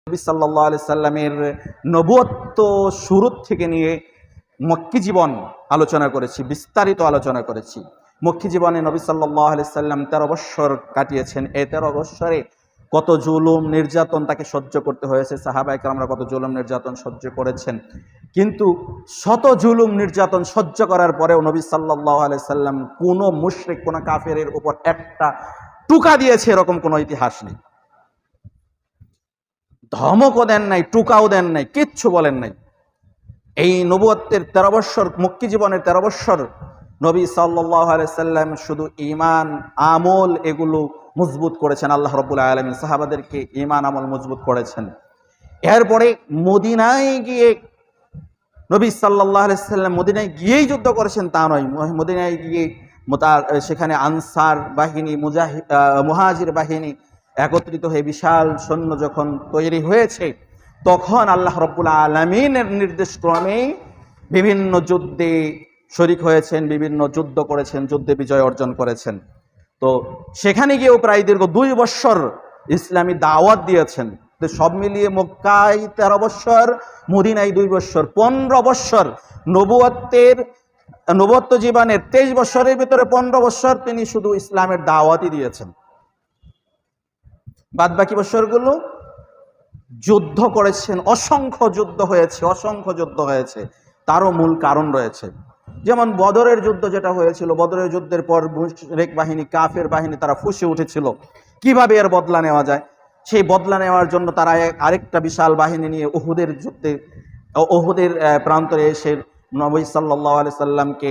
নবী সাল্লাল্লাহু আলাইহি সাল্লামের নবুয়ত্ব শুরু থেকে নিয়ে মক্কি জীবন আলোচনা করেছি, বিস্তারিত আলোচনা করেছি। মক্কি জীবনে নবী সাল্লাল্লাহু আলাইহি সাল্লাম 13 বছর কাটিয়েছেন। এই 13 বছরে কত জুলুম নির্যাতন তাকে সহ্য করতে হয়েছে, সাহাবায়ে কেরামরা কত জুলুম নির্যাতন সহ্য করেছেন। কিন্তু শত জুলুম নির্যাতন সহ্য করার পরেও নবী সাল্লাল্লাহু আলাইহি সাল্লাম কোনো মুশরিক, কোনো কাফেরের উপর একটা টুকা দিয়েছে এরকম কোনো ইতিহাস নেই। ধমকও দেন নাই, টুকাও দেন নাই, কিচ্ছু বলেন নাই। এই নবুয়তের 13 বছর, মক্কি জীবনের 13 বছর নবী সাল্লাল্লাহু আলাইহি সাল্লাম শুধু ঈমান আমল এগুলো মজবুত করেছেন। আল্লাহ রাব্বুল আলামিন সাহাবাদেরকে ঈমান আমল মজবুত করেছেন। এরপরে মদিনায় গিয়ে নবী সাল্লাল্লাহু আলাইহি সাল্লাম মদিনায় গিয়েই যুদ্ধ করেছেন তা নয়। মদিনায় গিয়ে সেখানে আনসার বাহিনী, মুহাজির বাহিনী একত্রিত হয়ে বিশাল সৈন্য যখন তৈরি হয়েছে, তখন আল্লাহ রাব্বুল আলামিনের নির্দেশ ক্রমে বিভিন্ন যুদ্ধে শরীক হয়েছেন, বিভিন্ন যুদ্ধ করেছেন, যুদ্ধে বিজয় অর্জন করেছেন। তো সেখানে গিয়েও প্রায় দীর্ঘ 2 বছর ইসলামী দাওয়াত দিয়েছেন। তো সব মিলিয়ে মক্কায় 13 বছর, মদিনায় 2 বছর, 15 বছর নবুয়ত্ব জীবনের 23 বছরের ভিতরে 15 বছর তিনি শুধু ইসলামের দাওয়াতই দিয়েছেন। বাদ বাকি বছরগুলো যুদ্ধ করেছেন। অসংখ্য যুদ্ধ হয়েছে। তারও মূল কারণ রয়েছে। যেমন বদরের যুদ্ধ যেটা হয়েছিল, বদরের যুদ্ধের পর মুশরিক বাহিনী, কাফের বাহিনী তারা ফুঁসে উঠেছিল কিভাবে এর বদলা নেওয়া যায়। সেই বদলা নেওয়ার জন্য তারা আরেকটা বিশাল বাহিনী নিয়ে উহুদের প্রান্তরে এসে নবী সাল্লাল্লাহু আলাইহি সাল্লামকে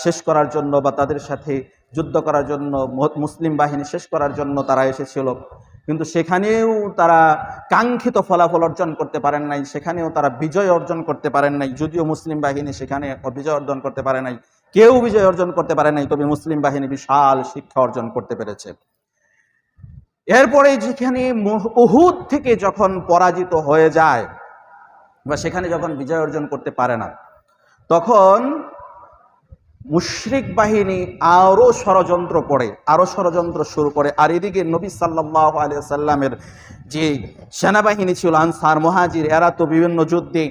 শেষ করার জন্য বা তাদের সাথে যুদ্ধ করার জন্য, মুসলিম বাহিনী শেষ করার জন্য তারা এসেছিল। কিন্তু সেখানেও তারা কাঙ্ক্ষিত ফলাফল অর্জন করতে পারেন নাই, সেখানেও তারা বিজয় অর্জন করতে পারেন নাই। যদিও মুসলিম বাহিনী সেখানে বিজয় অর্জন করতে পারে নাই, কেউ বিজয় অর্জন করতে পারে নাই, তবে মুসলিম বাহিনী বিশাল শিক্ষা অর্জন করতে পেরেছে। এরপরে যেখানে উহুদ থেকে যখন পরাজিত হয়ে যায় বা সেখানে যখন বিজয় অর্জন করতে পারে না, তখন মুশরিক বাহিনী আরো ষড়যন্ত্র শুরু করে। আর এদিকে নবী সাল্লাল্লাহু আলাইহি সাল্লামের যে সেনাবাহিনী ছিল, আনসার মুহাজির, এরা তো বিভিন্ন যুদ্ধে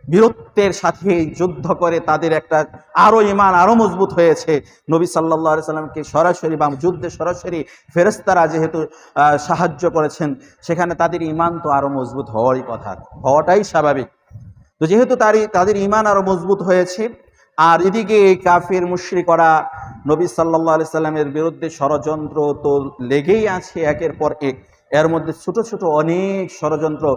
বীরত্বের সাথে যুদ্ধ করে তাদের একটা আরো ঈমান আরো মজবুত হয়েছে। নবী সাল্লাল্লাহু আলাইহি সাল্লামকে সরাসরি বা যুদ্ধে সরাসরি ফেরেশতারা যেহেতু সাহায্য করেছেন, সেখানে তাদের ঈমান তো আরো মজবুত হওয়াটাই স্বাভাবিক। তো যেহেতু তাদের ঈমান আরো মজবুত হয়েছে, আর এদিকে কাফির মুশরিকরা নবী সাল্লাল্লাহু আলাইহি সাল্লামের বিরুদ্ধে ষড়যন্ত্র তো লেগেই আছে একের পর এক। এর মধ্যে ছোট ছোট অনেক ষড়যন্ত্র